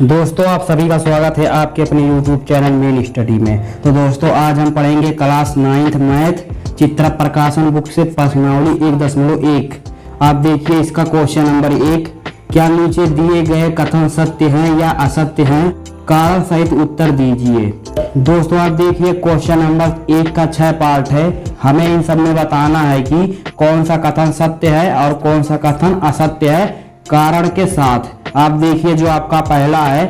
दोस्तों आप सभी का स्वागत है आपके अपने YouTube चैनल मेन स्टडी में। तो दोस्तों आज हम पढ़ेंगे क्लास 9th मैथ चित्र प्रकाशन बुक से प्रश्नावली 1.1। आप देखिए इसका क्वेश्चन नंबर 1, क्या नीचे दिए गए कथन सत्य हैं या असत्य हैं, कारण सहित उत्तर दीजिए। दोस्तों आप देखिए क्वेश्चन नंबर 1 का 6 पार्ट है। हमें इन सब में बताना है कि कौन सा कथन सत्य है और कौन सा कथन असत्य है कारण के साथ। आप देखिए जो आपका पहला है,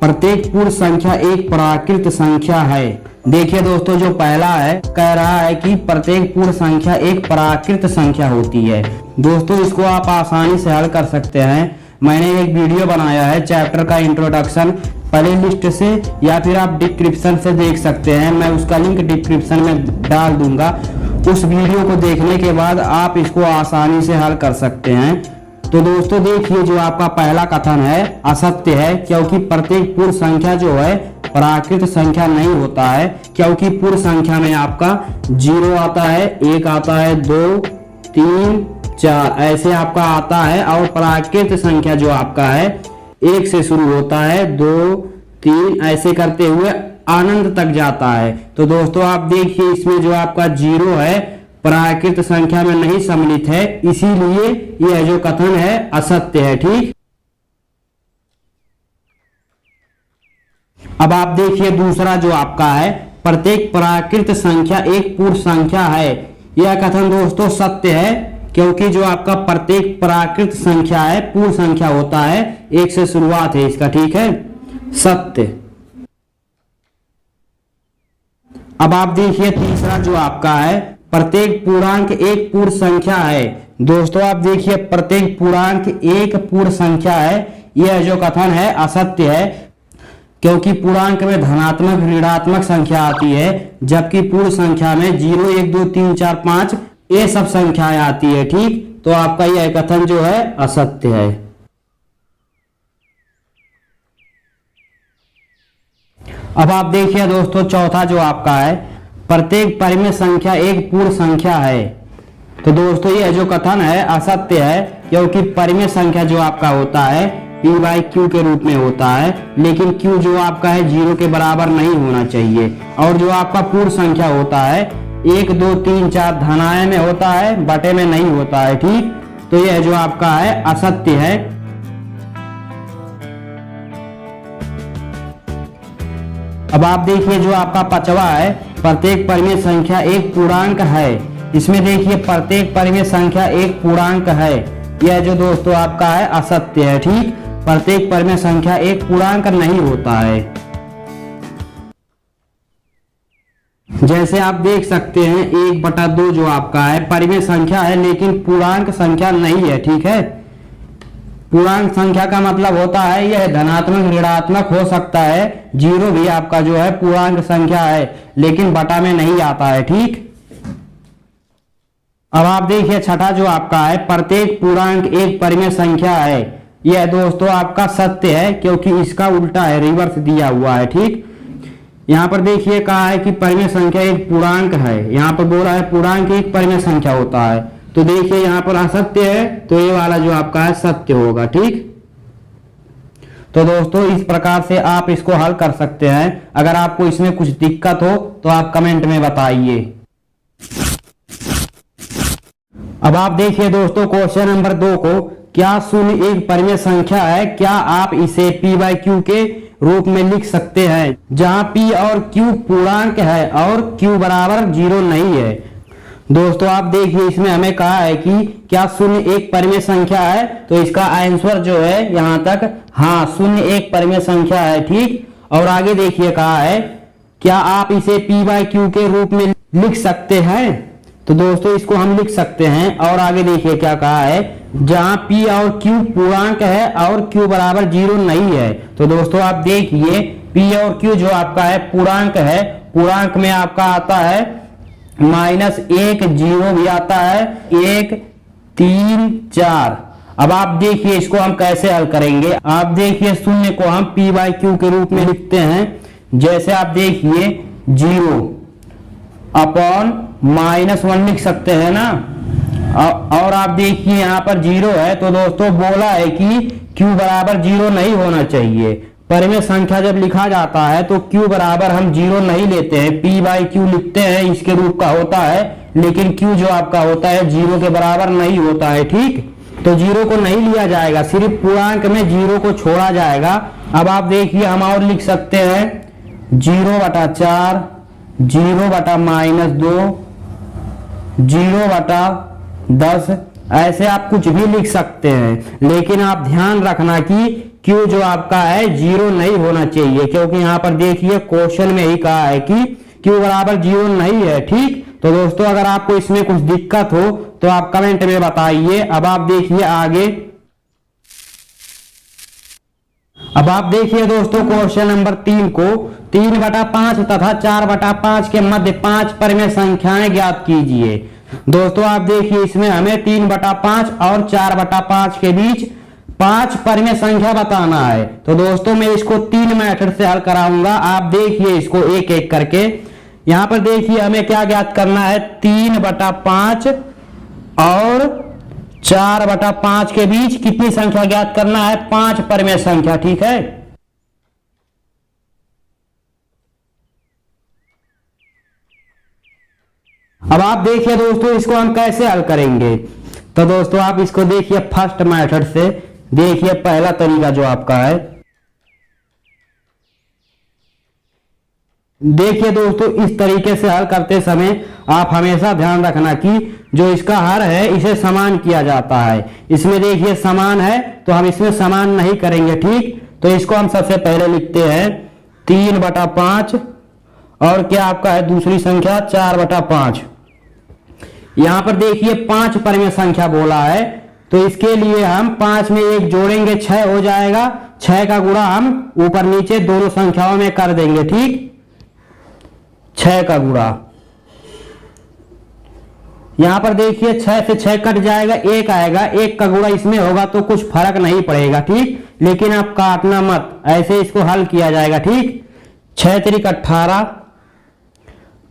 प्रत्येक पूर्ण संख्या एक प्राकृत संख्या है। देखिए दोस्तों जो पहला है कह रहा है कि प्रत्येक पूर्ण संख्या एक प्राकृत संख्या होती है। दोस्तों इसको आप आसानी से हल कर सकते हैं। मैंने एक वीडियो बनाया है चैप्टर का इंट्रोडक्शन, प्ले लिस्ट से या फिर आप डिस्क्रिप्शन से देख सकते हैं। मैं उसका लिंक डिस्क्रिप्शन में डाल दूंगा। उस वीडियो को देखने के बाद आप इसको आसानी से हल कर सकते हैं। तो दोस्तों देखिए जो आपका पहला कथन है असत्य है, क्योंकि प्रत्येक पूर्ण संख्या जो है प्राकृत संख्या नहीं होता है। क्योंकि पूर्ण संख्या में आपका 0 आता है, 1 आता है, 2, 3, 4 ऐसे आपका आता है। और प्राकृत संख्या जो आपका है 1 से शुरू होता है, 2, 3 ऐसे करते हुए अनंत तक जाता है। तो दोस्तों आप देखिए इसमें जो आपका 0 है प्राकृत संख्या में नहीं सम्मिलित है, इसीलिए यह जो कथन है असत्य है। ठीक, अब आप देखिए दूसरा जो आपका है, प्रत्येक प्राकृत संख्या एक पूर्ण संख्या है। यह कथन दोस्तों सत्य है, क्योंकि जो आपका प्रत्येक प्राकृत संख्या है पूर्ण संख्या होता है, 1 से शुरुआत है इसका। ठीक है, सत्य। अब आप देखिए तीसरा जो आपका है, प्रत्येक पूर्णांक एक पूर्ण संख्या है। दोस्तों आप देखिए प्रत्येक पूर्णांक एक पूर्ण संख्या है। यह जो कथन है असत्य है, क्योंकि पूर्णांक में धनात्मक ऋणात्मक संख्या आती है, जबकि पूर्ण संख्या में 0, 1, 2, 3, 4, 5 ये सब संख्याएं आती है। ठीक, तो आपका यह कथन जो है असत्य है। अब आप देखिए दोस्तों चौथा जो आपका है, प्रत्येक परिमेय संख्या एक पूर्ण संख्या है। तो दोस्तों यह जो कथन है असत्य है, क्योंकि परिमेय संख्या जो आपका होता है p/q के रूप में होता है, लेकिन q जो आपका है 0 के बराबर नहीं होना चाहिए। और जो आपका पूर्ण संख्या होता है 1, 2, 3, 4 धनाय में होता है, बटे में नहीं होता है। ठीक, तो यह जो आपका है असत्य है। अब आप देखिए जो आपका पांचवा है, प्रत्येक परिमेय संख्या एक पूर्णांक है। इसमें देखिए प्रत्येक परिमेय संख्या एक पूर्णांक है। यह जो दोस्तों आपका है असत्य है। ठीक, प्रत्येक परिमेय संख्या एक पूर्णांक नहीं होता है। जैसे आप देख सकते हैं 1/2 जो आपका है परिमेय संख्या है, लेकिन पूर्णांक संख्या नहीं है। ठीक है, पूर्णांक संख्या का मतलब होता है यह धनात्मक ऋणात्मक हो सकता है। 0 भी आपका जो है पूर्णांक संख्या है, लेकिन बटा में नहीं आता है। ठीक, अब आप देखिए छठा जो आपका है, प्रत्येक पूर्णांक एक परिमेय संख्या है। यह दोस्तों आपका सत्य है, क्योंकि इसका उल्टा है, रिवर्स दिया हुआ है। ठीक, यहाँ पर देखिए कहा है कि परिमेय संख्या एक पूर्णांक है, यहाँ पर बोला है पूर्णांक एक परिमेय संख्या होता है। तो देखिए यहाँ पर असत्य है, तो ये वाला जो आपका है सत्य होगा। ठीक, तो दोस्तों इस प्रकार से आप इसको हल कर सकते हैं। अगर आपको इसमें कुछ दिक्कत हो तो आप कमेंट में बताइए। अब आप देखिए दोस्तों क्वेश्चन नंबर 2 को, क्या शून्य एक परिमेय संख्या है, क्या आप इसे p/q के रूप में लिख सकते हैं, जहां p और q पूर्णांक है और q बराबर 0 नहीं है। दोस्तों आप देखिए इसमें हमें कहा है कि क्या शून्य एक परिमेय संख्या है, तो इसका आंसर जो है यहाँ तक हाँ शून्य एक परिमेय संख्या है। ठीक, और आगे देखिए कहा है क्या आप इसे p/q के रूप में लिख सकते हैं। तो दोस्तों इसको हम लिख सकते हैं। और आगे देखिए क्या कहा है, जहां p और q पूर्णांक है और q बराबर 0 नहीं है। तो दोस्तों आप देखिए p और q जो आपका है पूर्णांक है, पूर्णांक में आपका आता है -1, 0 भी आता है, 1, 3, 4। अब आप देखिए इसको हम कैसे हल करेंगे। आप देखिए शून्य को हम p/q के रूप में लिखते हैं। जैसे आप देखिए 0 अपॉन -1 लिख सकते हैं ना। और आप देखिए यहाँ पर 0 है, तो दोस्तों बोला है कि q बराबर 0 नहीं होना चाहिए। परिमेय संख्या जब लिखा जाता है तो q बराबर हम 0 नहीं लेते हैं, p बाई क्यू लिखते हैं, इसके रूप का होता है, लेकिन q जो आपका होता है 0 के बराबर नहीं होता है। ठीक, तो 0 को नहीं लिया जाएगा, सिर्फ पूर्णांक में 0 को छोड़ा जाएगा। अब आप देखिए हम और लिख सकते हैं 0/4, 0/-2, 0/10, ऐसे आप कुछ भी लिख सकते हैं, लेकिन आप ध्यान रखना कि Q जो आपका है 0 नहीं होना चाहिए, क्योंकि यहाँ पर देखिए क्वेश्चन में ही कहा है कि Q बराबर 0 नहीं है। ठीक, तो दोस्तों अगर आपको इसमें कुछ दिक्कत हो तो आप कमेंट में बताइए। अब आप देखिए आगे, अब आप देखिए दोस्तों क्वेश्चन नंबर 3 को 3/5 तथा 4/5 के मध्य 5 परिमेय संख्याएं ज्ञात कीजिए। दोस्तों आप देखिए इसमें हमें 3/5 और 4/5 के बीच 5 परिमेय संख्या बताना है। तो दोस्तों मैं इसको 3 मेथड से हल कराऊंगा, आप देखिए इसको एक एक करके। यहां पर देखिए हमें क्या ज्ञात करना है, 3/5 और 4/5 के बीच कितनी संख्या ज्ञात करना है, 5 परिमेय संख्या। ठीक है, अब आप देखिए दोस्तों इसको हम कैसे हल करेंगे। तो दोस्तों आप इसको देखिए फर्स्ट मेथड से, देखिए पहला तरीका जो आपका है, देखिए दोस्तों इस तरीके से हल करते समय आप हमेशा ध्यान रखना कि जो इसका हर है इसे समान किया जाता है। इसमें देखिए समान है तो हम इसमें समान नहीं करेंगे। ठीक, तो इसको हम सबसे पहले लिखते हैं 3/5 और क्या आपका है दूसरी संख्या 4/5। यहां पर देखिए 5 परिमेय संख्या बोला है, तो इसके लिए हम 5 में 1 जोड़ेंगे 6 हो जाएगा, 6 का गुणा हम ऊपर नीचे दोनों संख्याओं में कर देंगे। ठीक, 6 का गुणा, यहां पर देखिए 6 से 6 कट जाएगा, 1 आएगा, 1 का गुणा इसमें होगा तो कुछ फर्क नहीं पड़ेगा। ठीक, लेकिन आप काटना मत, ऐसे इसको हल किया जाएगा। ठीक, 6 त्रिक 18,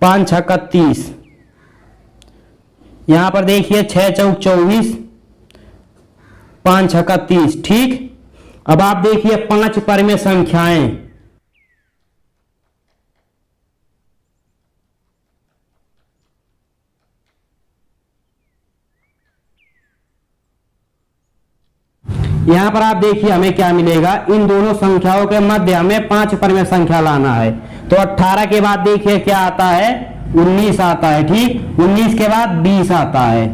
5 छक्का 30, यहां पर देखिए 6 चौक 24, 5 छक्का 30। ठीक, अब आप देखिए 5 परिमेय संख्याएं, यहां पर आप देखिए हमें क्या मिलेगा, इन दोनों संख्याओं के मध्य हमें 5 परिमेय संख्या लाना है। तो 18 के बाद देखिए क्या आता है, 19 आता है। ठीक, 19 के बाद 20 आता है,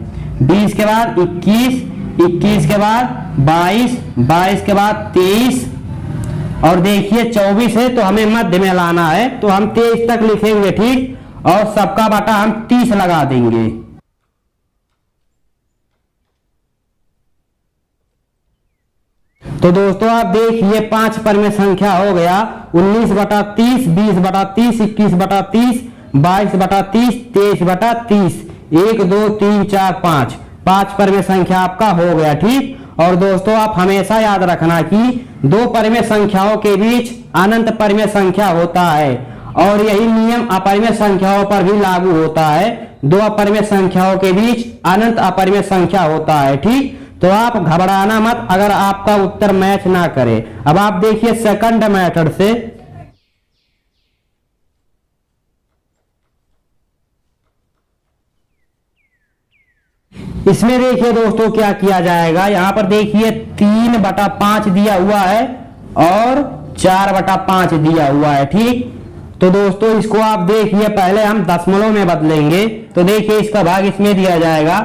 20 के बाद 21, 21 के बाद 22, 22 के बाद 23 और देखिए 24 है तो हमें मध्य में लाना है, तो हम 23 तक लिखेंगे। ठीक, और सबका बटा हम 30 लगा देंगे। तो दोस्तों आप देखिए 5 परिमेय संख्या हो गया 19/30, 20/30, 21/30, 22/30, 23/30, 1 2 3 4 5, 5 परिमेय संख्या आपका हो गया। ठीक, और दोस्तों आप हमेशा याद रखना कि 2 परिमेय संख्याओं के बीच अनंत परिमेय संख्या होता है, और यही नियम अपरिमेय संख्याओं पर भी लागू होता है। 2 अपरिमेय संख्याओं के बीच अनंत अपरिमेय संख्या होता है। ठीक, तो आप घबराना मत अगर आपका उत्तर मैच ना करे। अब आप देखिए सेकंड मेथड से, इसमें देखिए दोस्तों क्या किया जाएगा, यहां पर देखिए 3/5 दिया हुआ है और 4/5 दिया हुआ है। ठीक, तो दोस्तों इसको आप देखिए पहले हम दशमलव में बदलेंगे। तो देखिए इसका भाग इसमें दिया जाएगा,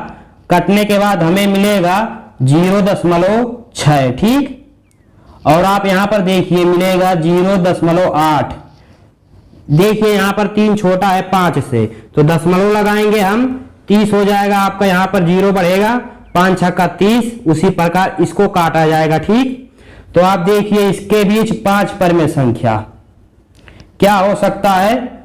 कटने के बाद हमें मिलेगा 0.6। ठीक, और आप यहां पर देखिए मिलेगा 0.8। देखिए यहां पर 3 छोटा है 5 से, तो दशमलव लगाएंगे हम, 30 हो जाएगा आपका, यहां पर 0 बढ़ेगा, 5 छक्का 30, उसी प्रकार इसको काटा जाएगा। ठीक, तो आप देखिए इसके बीच 5 परिमेय संख्या क्या हो सकता है,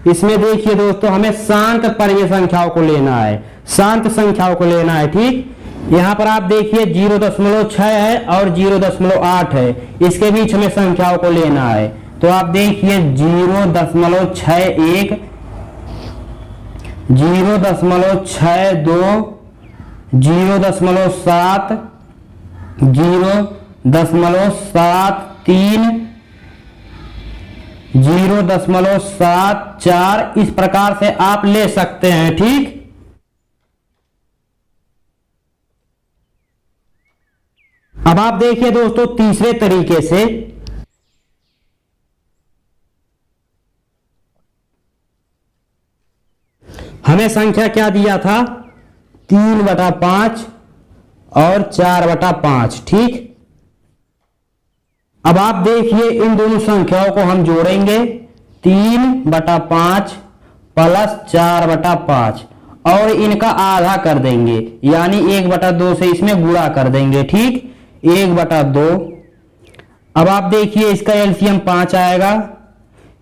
इसमें देखिए दोस्तों हमें शांत परिमेय संख्याओं को लेना है, शांत संख्याओं को लेना है। ठीक, यहां पर आप देखिए 0.6 है और 0.8 है, इसके बीच हमें संख्याओं को लेना है। तो आप देखिए 0.61, 0.62, 0.7, 0.734 इस प्रकार से आप ले सकते हैं। ठीक, अब आप देखिए दोस्तों तीसरे तरीके से, हमें संख्या क्या दिया था, 3/5 और 4/5। ठीक, अब आप देखिए इन दोनों संख्याओं को हम जोड़ेंगे, 3/5 प्लस 4/5 और इनका आधा कर देंगे, यानी 1/2 से इसमें गुणा कर देंगे। ठीक, 1/2। अब आप देखिए इसका एलसीएम 5 आएगा,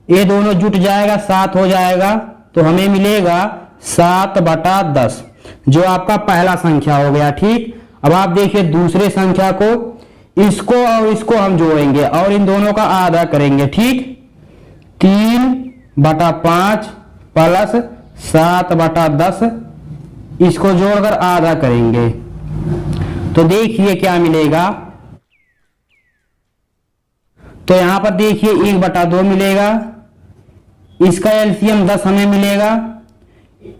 ये दोनों जुट जाएगा 7 हो जाएगा, तो हमें मिलेगा 7/10 जो आपका पहला संख्या हो गया। ठीक, अब आप देखिए दूसरे संख्या को, इसको और इसको हम जोड़ेंगे और इन दोनों का आधा करेंगे। ठीक, 3/5 प्लस 7/10 इसको जोड़कर आधा करेंगे, तो देखिए क्या मिलेगा। तो यहां पर देखिए 1/2 मिलेगा, इसका एलसीएम 10 हमें मिलेगा।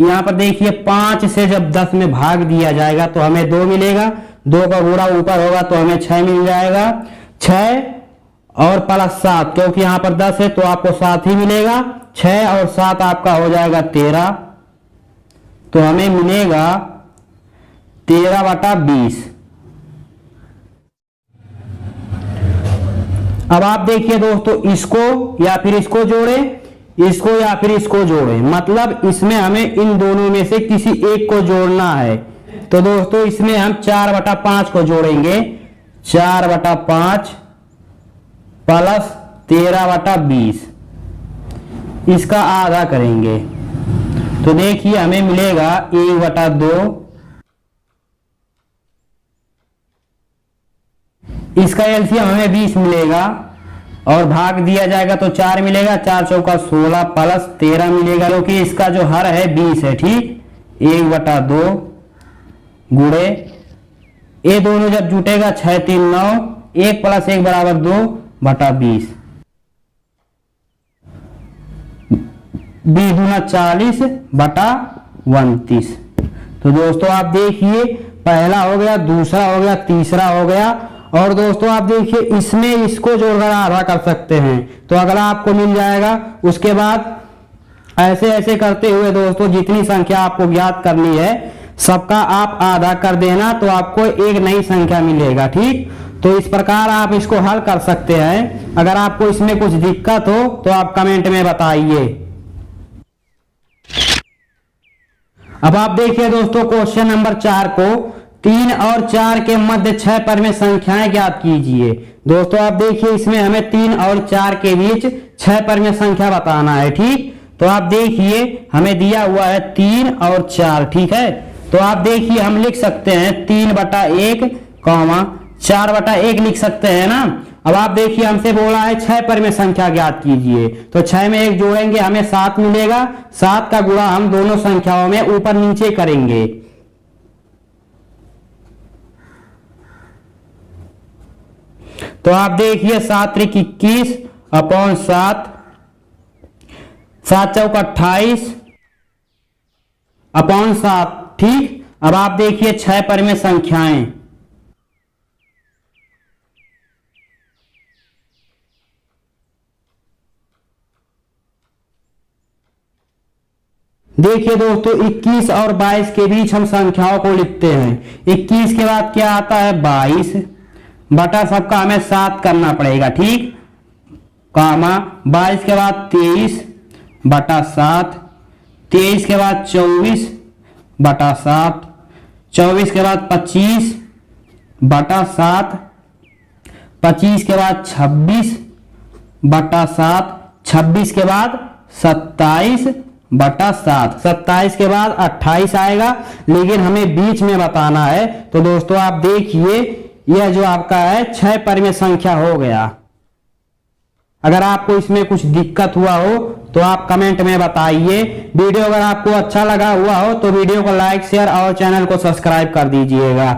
यहां पर देखिए 5 से जब 10 में भाग दिया जाएगा तो हमें 2 मिलेगा, 2 का गुणा ऊपर होगा तो हमें 6 मिल जाएगा। 6 और प्लस 7, क्योंकि यहां पर 10 है तो आपको 7 ही मिलेगा। 6 और 7 आपका हो जाएगा 13, तो हमें मिलेगा 13/20। अब आप देखिए दोस्तों इसको या फिर इसको जोड़े, इसको या फिर इसको जोड़े, मतलब इसमें हमें इन दोनों में से किसी एक को जोड़ना है। तो दोस्तों इसमें हम 4/5 को जोड़ेंगे, 4/5 प्लस 13/20 इसका आधा करेंगे, तो देखिए हमें मिलेगा 1/2। इसका एलसीएम हमें 20 मिलेगा और भाग दिया जाएगा तो 4 मिलेगा, 4 चौका 16 प्लस 13 मिलेगा, क्योंकि इसका जो हर है 20 है। ठीक, 1/2 गुणे, ये दोनों जब जुटेगा 6 3 9, 1 प्लस 1 बराबर 2/20, 20 दूना 40/29। तो दोस्तों आप देखिए पहला हो गया, दूसरा हो गया, तीसरा हो गया, और दोस्तों आप देखिए इसमें इसको जोड़कर आधा कर सकते हैं तो अगला आपको मिल जाएगा। उसके बाद ऐसे ऐसे करते हुए दोस्तों जितनी संख्या आपको ज्ञात करनी है सबका आप आधा कर देना, तो आपको एक नई संख्या मिलेगा। ठीक, तो इस प्रकार आप इसको हल कर सकते हैं। अगर आपको इसमें कुछ दिक्कत हो तो आप कमेंट में बताइए। अब आप देखिए दोस्तों क्वेश्चन नंबर 4 को, 3 और 4 के मध्य 6 परिमेय संख्याएं ज्ञात कीजिए। दोस्तों आप देखिए इसमें हमें 3 और 4 के बीच 6 परिमेय संख्या बताना है। ठीक, तो आप देखिए हमें दिया हुआ है 3 और 4। ठीक है, तो आप देखिए हम लिख सकते हैं 3/1 4/1 लिख सकते हैं ना। अब आप देखिए हमसे बोला है 6 परिमेय संख्या ज्ञात कीजिए, तो 6 में 1 जोड़ेंगे हमें 7 मिलेगा, 7 का गुणा हम दोनों संख्याओं में ऊपर नीचे करेंगे। तो आप देखिए 7 त्रिक 21 अपॉन 7, 7 चौक 28 अपॉन 7। ठीक, अब आप देखिए 6 परिमेय संख्याएं, देखिए दोस्तों 21 और 22 के बीच हम संख्याओं को लिखते हैं। 21 के बाद क्या आता है 22 बटा सबका हमें 7 करना पड़ेगा। ठीक, कामा 22 के बाद 23 बटा 7, 23 के बाद 24 बटा 7, 24 के बाद 25 बटा 7, 25 के बाद 26 बटा 7, 26 के बाद 27 बटा 7, 27 के बाद 28 आएगा, लेकिन हमें बीच में बताना है। तो दोस्तों आप देखिए यह जो आपका है 6 परिमेय संख्या हो गया। अगर आपको इसमें कुछ दिक्कत हुआ हो तो आप कमेंट में बताइए। वीडियो अगर आपको अच्छा लगा हुआ हो तो वीडियो को लाइक शेयर और चैनल को सब्सक्राइब कर दीजिएगा।